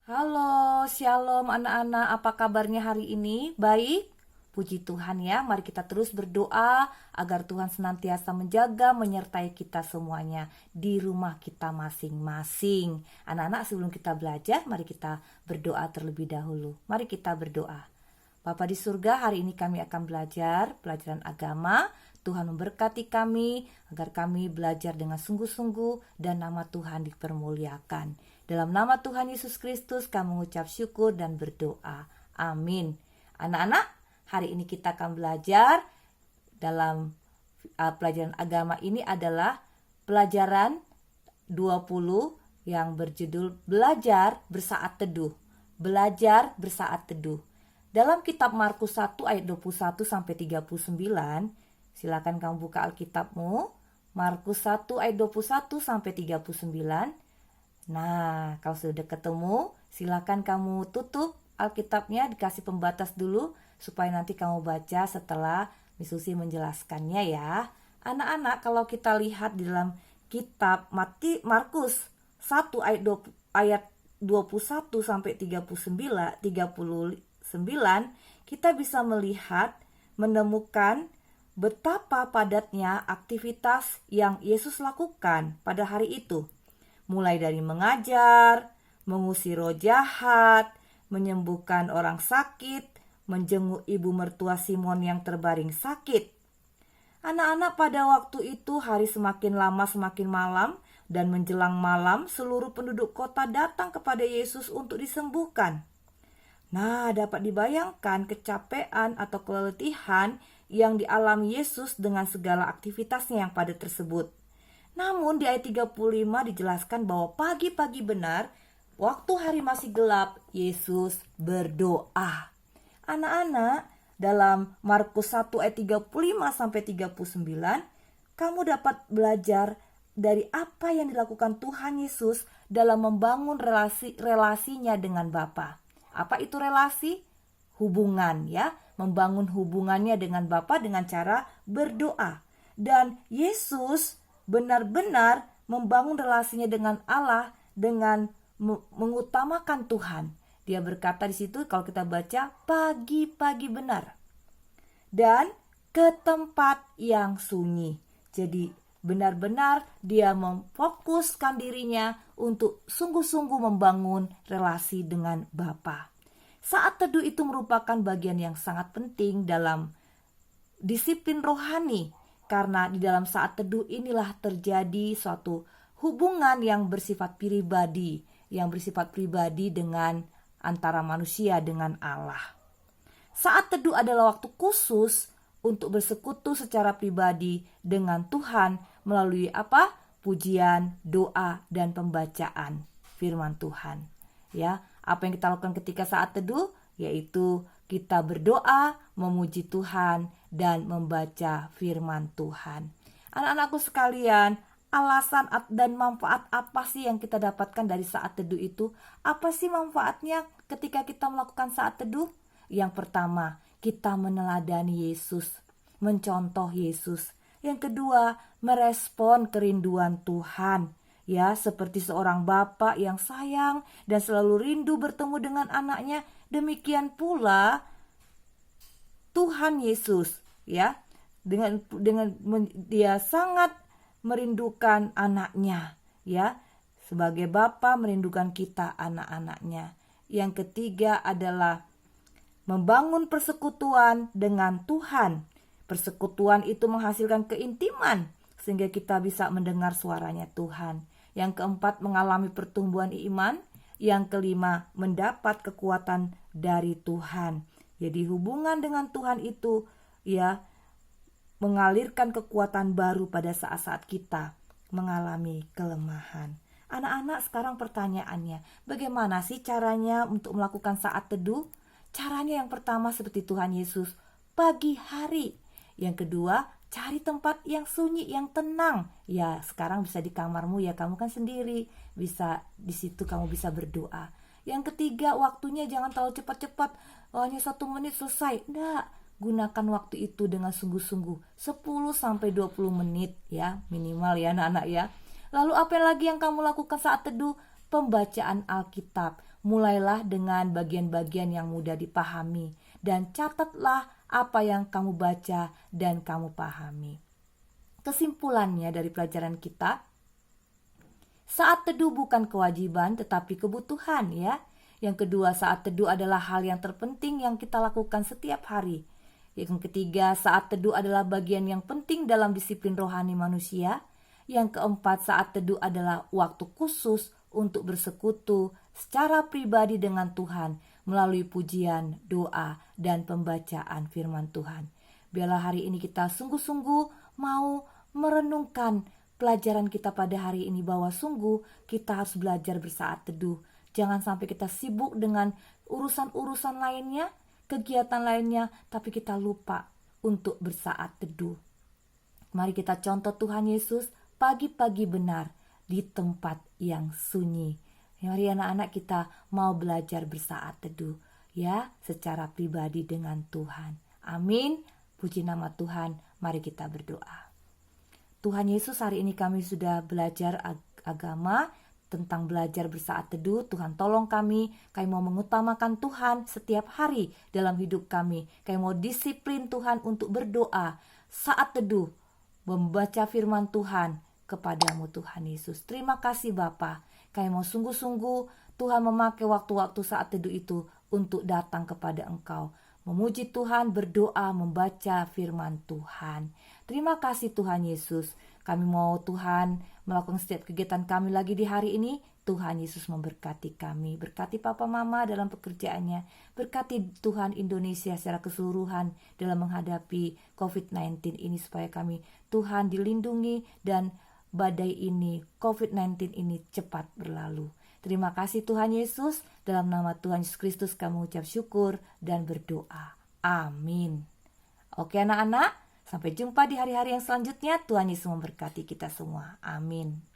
Halo, shalom anak-anak, apa kabarnya hari ini? Baik? Puji Tuhan ya, mari kita terus berdoa agar Tuhan senantiasa menjaga, menyertai kita semuanya di rumah kita masing-masing. Anak-anak, sebelum kita belajar, mari kita berdoa terlebih dahulu. Mari kita berdoa. Bapa di surga, hari ini kami akan belajar pelajaran agama. Tuhan memberkati kami agar kami belajar dengan sungguh-sungguh dan nama Tuhan dipermuliakan. Dalam nama Tuhan Yesus Kristus kami mengucap syukur dan berdoa. Amin. Anak-anak, hari ini kita akan belajar dalam pelajaran agama ini adalah pelajaran 20 yang berjudul Belajar Bersaat Teduh. Belajar Bersaat Teduh. Dalam kitab Markus 1 ayat 21 sampai 39, silakan kamu buka Alkitabmu. Markus 1 ayat 21 sampai 39. Nah, kalau sudah ketemu, silakan kamu tutup Alkitabnya, dikasih pembatas dulu supaya nanti kamu baca setelah Miss Susi menjelaskannya ya. Anak-anak, kalau kita lihat di dalam kitab Markus 1 ayat 21 sampai 39, kita bisa menemukan betapa padatnya aktivitas yang Yesus lakukan pada hari itu. Mulai dari mengajar, mengusir roh jahat, menyembuhkan orang sakit, menjenguk ibu mertua Simon yang terbaring sakit. Anak-anak, pada waktu itu hari semakin lama semakin malam, dan menjelang malam seluruh penduduk kota datang kepada Yesus untuk disembuhkan. Nah, dapat dibayangkan kecapean atau keletihan yang dialami Yesus dengan segala aktivitasnya yang padat tersebut. Namun di ayat 35 dijelaskan bahwa pagi-pagi benar, waktu hari masih gelap, Yesus berdoa. Anak-anak, dalam Markus 1 ayat 35 sampai 39, kamu dapat belajar dari apa yang dilakukan Tuhan Yesus dalam membangun relasinya dengan Bapa. Apa itu relasi? Hubungan ya, membangun hubungannya dengan Bapa dengan cara berdoa. Dan Yesus benar-benar membangun relasinya dengan Allah dengan mengutamakan Tuhan. Dia berkata di situ, kalau kita baca, pagi-pagi benar dan ke tempat yang sunyi. Jadi benar-benar dia memfokuskan dirinya untuk sungguh-sungguh membangun relasi dengan Bapa. Saat teduh itu merupakan bagian yang sangat penting dalam disiplin rohani. Karena di dalam saat teduh inilah terjadi suatu hubungan yang bersifat pribadi dengan antara manusia dengan Allah. Saat teduh adalah waktu khusus untuk bersekutu secara pribadi dengan Tuhan melalui pujian, doa, dan pembacaan firman Tuhan. Ya, apa yang kita lakukan ketika saat teduh yaitu kita berdoa, memuji Tuhan, dan membaca firman Tuhan. Anak-anakku sekalian, alasan dan manfaat apa sih yang kita dapatkan dari saat teduh itu? Apa sih manfaatnya ketika kita melakukan saat teduh? Yang pertama, kita meneladani Yesus, mencontoh Yesus. Yang kedua, merespon kerinduan Tuhan. Ya, seperti seorang bapak yang sayang dan selalu rindu bertemu dengan anaknya, demikian pula Tuhan Yesus, ya, dengan dia sangat merindukan anaknya, ya. Sebagai bapa merindukan kita anak-anaknya. Yang ketiga adalah membangun persekutuan dengan Tuhan. Persekutuan itu menghasilkan keintiman sehingga kita bisa mendengar suaranya Tuhan. Yang keempat, mengalami pertumbuhan iman. Yang kelima, mendapat kekuatan dari Tuhan. Jadi hubungan dengan Tuhan itu ya mengalirkan kekuatan baru pada saat-saat kita mengalami kelemahan. Anak-anak, sekarang pertanyaannya, bagaimana sih caranya untuk melakukan saat teduh? Caranya yang pertama seperti Tuhan Yesus, pagi hari. Yang kedua, cari tempat yang sunyi, yang tenang. Ya, sekarang bisa di kamarmu ya, kamu kan sendiri. Bisa di situ kamu bisa berdoa. Yang ketiga, waktunya jangan terlalu cepat-cepat. Hanya 1 menit selesai. Enggak, gunakan waktu itu dengan sungguh-sungguh. 10-20 menit ya, minimal ya anak-anak ya. Lalu apa lagi yang kamu lakukan saat teduh? Pembacaan Alkitab. Mulailah dengan bagian-bagian yang mudah dipahami dan catatlah apa yang kamu baca dan kamu pahami. Kesimpulannya dari pelajaran kita, saat teduh bukan kewajiban tetapi kebutuhan ya. Yang kedua, saat teduh adalah hal yang terpenting yang kita lakukan setiap hari. Yang ketiga, saat teduh adalah bagian yang penting dalam disiplin rohani manusia. Yang keempat, saat teduh adalah waktu khusus untuk bersekutu secara pribadi dengan Tuhan melalui pujian, doa, dan pembacaan firman Tuhan. Biarlah hari ini kita sungguh-sungguh mau merenungkan pelajaran kita pada hari ini, bahwa sungguh kita harus belajar bersaat teduh. Jangan sampai kita sibuk dengan urusan-urusan lainnya, kegiatan lainnya, tapi kita lupa untuk bersaat teduh. Mari kita contoh Tuhan Yesus pagi-pagi benar di tempat yang sunyi. Mari anak-anak kita mau belajar bersaat teduh ya, secara pribadi dengan Tuhan. Amin. Puji nama Tuhan. Mari kita berdoa. Tuhan Yesus, hari ini kami sudah belajar agama tentang belajar bersaat teduh. Tuhan tolong kami mau mengutamakan Tuhan setiap hari dalam hidup kami. Kami mau disiplin Tuhan untuk berdoa saat teduh, membaca firman Tuhan kepadamu Tuhan Yesus. Terima kasih Bapa. Kami mau sungguh-sungguh Tuhan memakai waktu-waktu saat teduh itu untuk datang kepada Engkau, memuji Tuhan, berdoa, membaca firman Tuhan. Terima kasih Tuhan Yesus. Kami mau Tuhan melakukan setiap kegiatan kami lagi di hari ini. Tuhan Yesus memberkati kami. Berkati Papa Mama dalam pekerjaannya. Berkati Tuhan Indonesia secara keseluruhan dalam menghadapi COVID-19 ini, supaya kami Tuhan dilindungi dan badai ini, COVID-19 ini cepat berlalu. Terima kasih Tuhan Yesus. Dalam nama Tuhan Yesus Kristus kami ucap syukur dan berdoa. Amin. Oke anak-anak, sampai jumpa di hari-hari yang selanjutnya. Tuhan Yesus memberkati kita semua. Amin.